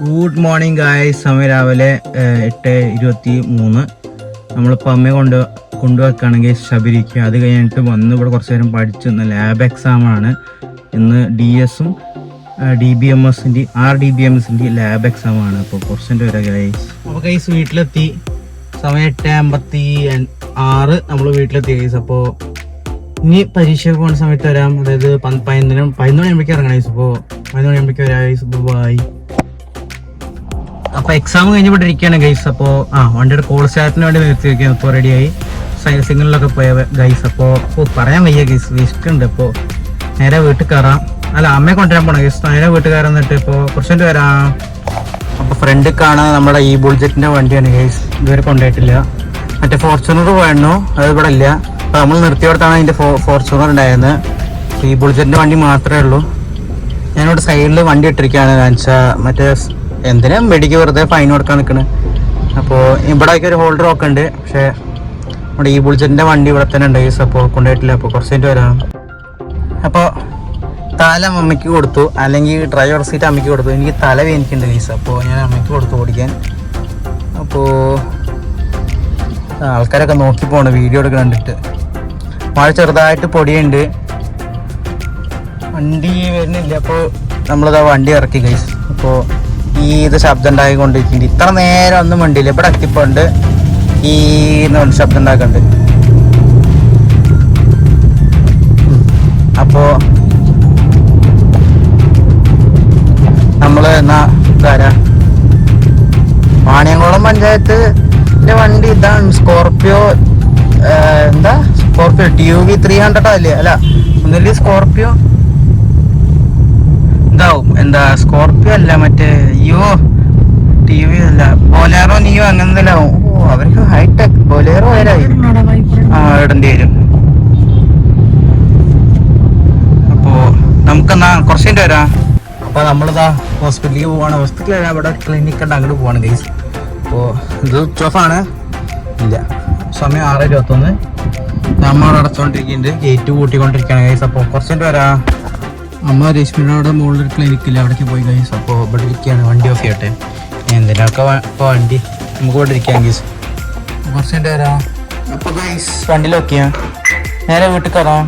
Good morning guys. സമയം രാവിലെ 8:23. നമ്മളിപ്പോൾ അമ്മയെ കൊണ്ടുവെക്കുകയാണെങ്കിൽ ശബരിക്ക്. അത് കഴിഞ്ഞിട്ട് വന്ന് ഇവിടെ കുറച്ച് നേരം പഠിച്ചു. ഇന്ന് ലാബ് എക്സാമാണ്. ഇന്ന് DS-ഉം DBMS-ൻ്റെ RDBMS-ൻ്റെ ലാബ് എക്സാമാണ്. അപ്പോൾ കുറച്ചുണ്ട് വരാം ഗൈസ്. അപ്പോൾ ഗൈസ് വീട്ടിലെത്തി. സമയം 8:56. നമ്മൾ വീട്ടിലെത്തി ഗൈസ്. അപ്പോൾ ഇനി പരീക്ഷയ്ക്ക് പോകുന്ന സമയത്ത് വരാം. അതായത് 11 മണിയാകുമ്പോഴേക്കും ഇറങ്ങണം ഗൈസ്. അപ്പോൾ 11 മണിയാകുമ്പോഴേക്കും വരാം ഗൈസ്. ബൈ. അപ്പോൾ എക്സാം കഴിഞ്ഞ് ഇവിടെ ഇരിക്കുകയാണ് ഗൈസ്. അപ്പോൾ വണ്ടിയുടെ കോൾ സ്റ്റാർട്ടിന് വേണ്ടി നിർത്തി വയ്ക്കുകയാണ്. ഇപ്പോൾ റെഡിയായി സിഗ്നലിലൊക്കെ പോയ ഗൈസ്. അപ്പോൾ പറയാൻ വയ്യ ഗൈസ്, വിശക്കുണ്ട്. അപ്പോൾ നേരെ വീട്ടിൽ കയറാം. അല്ല, അമ്മയെ കൊണ്ടുവരാൻ പോകണം ഗൈസ്. നേരെ വീട്ടിൽ കയറാൻ എന്നിട്ട് ഇപ്പോൾ കുറച്ചുകൊണ്ട് വരാം. അപ്പോൾ ഫ്രണ്ട് കാണാൻ നമ്മുടെ ഈ ബുൾജറ്റിൻ്റെ വണ്ടിയാണ് ഗൈസ്. ഇതുവരെ കൊണ്ടുപോയിട്ടില്ല. മറ്റേ ഫോർച്യൂണർ വേണോ, അത് ഇവിടെ ഇല്ല. അപ്പോൾ നമ്മൾ നിർത്തിയോടത്താണ് അതിൻ്റെ ഫോർച്യൂണർ ഉണ്ടായിരുന്നത്. ഈ ബുൾജറ്റിൻ്റെ വണ്ടി മാത്രമേ ഉള്ളൂ. ഞാനിവിടെ സൈഡിൽ വണ്ടി ഇട്ടിരിക്കുകയാണ്. കാണിച്ചാൽ മറ്റേ എന്തിനാ മെഡിക്ക് വെറുതെ ഫൈൻ കൊടുക്കാൻ നിൽക്കണ്. അപ്പോൾ ഇവിടെയൊക്കെ ഒരു ഹോൾഡർ ഒക്കെ ഉണ്ട്. പക്ഷേ നമ്മുടെ ഈ ബുൾജറ്റിൻ്റെ വണ്ടി ഇവിടെ തന്നെ ഉണ്ട് ഗൈസ്. അപ്പോൾ കൊണ്ടുപോയിട്ടില്ല. അപ്പോൾ കുറച്ച് കഴിഞ്ഞിട്ട് വരാം. അപ്പോൾ തല അമ്മയ്ക്ക് കൊടുത്തു, അല്ലെങ്കിൽ ഡ്രൈവർ സീറ്റ് അമ്മയ്ക്ക് കൊടുത്തു. എനിക്ക് തല വേനിക്കുന്നുണ്ട് ഗൈസ്. അപ്പോൾ ഞാൻ അമ്മയ്ക്ക് കൊടുത്തു ഓടിക്കാൻ. അപ്പോൾ ആൾക്കാരൊക്കെ നോക്കി പോകണം വീഡിയോ ഒക്കെ കണ്ടിട്ട്. മഴ ചെറുതായിട്ട് പൊടിയുണ്ട്, വണ്ടി വരുന്നില്ല. അപ്പോൾ നമ്മളിതാ വണ്ടി ഇറക്കി ഗൈസ്. അപ്പോൾ ഇത് ശബ്ദം ഉണ്ടാക്കിക്കൊണ്ടിരിക്കുന്നുണ്ട്. ഇത്ര നേരം ഒന്നും വണ്ടിയില്ല. ഇവിടെ എത്തിപ്പോണ്ട് ഈ ശബ്ദം ഉണ്ടാക്കുന്നുണ്ട്. അപ്പോൾ നമ്മൾ എന്നാ ഇതാരാ വാണിയംകുളം പഞ്ചായത്തിന്റെ വണ്ടി ഇതാണ്. സ്കോർപിയോ സ്കോർപിയോ TUV 300 അല്ലേ? അല്ല, ഒന്നുമില്ല, സ്കോർപിയോ സ്കോർപിയോ അല്ല, മറ്റേ TUV അല്ല, ബൊലേറോ നിയോ അങ്ങനെ. അവർക്ക് ഹൈടെക് ബൊലേറോ വരായി ഇടേണ്ടി വരും. അപ്പോ നമുക്കെന്നാ കുറച്ചിട്ട് വരാം. അപ്പോൾ നമ്മളിതാ ഹോസ്പിറ്റലിലേക്ക് പോവാണ്. ഹോസ്പിറ്റലിൽ ഇവിടെ ക്ലിനിക്ക് ഉണ്ട്, അങ്ങോട്ട് പോവാണ് ഗൈസ്. അപ്പോൾ ഇത് സ്വിച്ച് ഓഫ് ആണ്. ഇല്ല, സമയം 6:21. നമ്മൾ അടച്ചുകൊണ്ടിരിക്കുന്നുണ്ട്, ഗേറ്റ് കൂട്ടിക്കൊണ്ടിരിക്കുകയാണ് ഗൈസ്. അപ്പോൾ കുറച്ചിട്ട് വരാം. അമ്മ രശ്മിനോട് മുകളിലൊരു ക്ലിനിക്കില്ല, അവിടേക്ക് പോയി ഗൈസ്. അപ്പോൾ ഇവിടെ ഇരിക്കുകയാണ്. വണ്ടി ഓഫ് ചെയ്യട്ടെ. എന്തിനൊക്കെ ഇപ്പോൾ വണ്ടി നമുക്ക് ഇവിടെ ഇരിക്കാം ഗൈസ്. കുറച്ചിട്ട് വരാം. അപ്പോൾ ഗൈസ് വണ്ടിയിൽ നോക്കിയാൽ നേരെ വീട്ടിൽ കയറാം.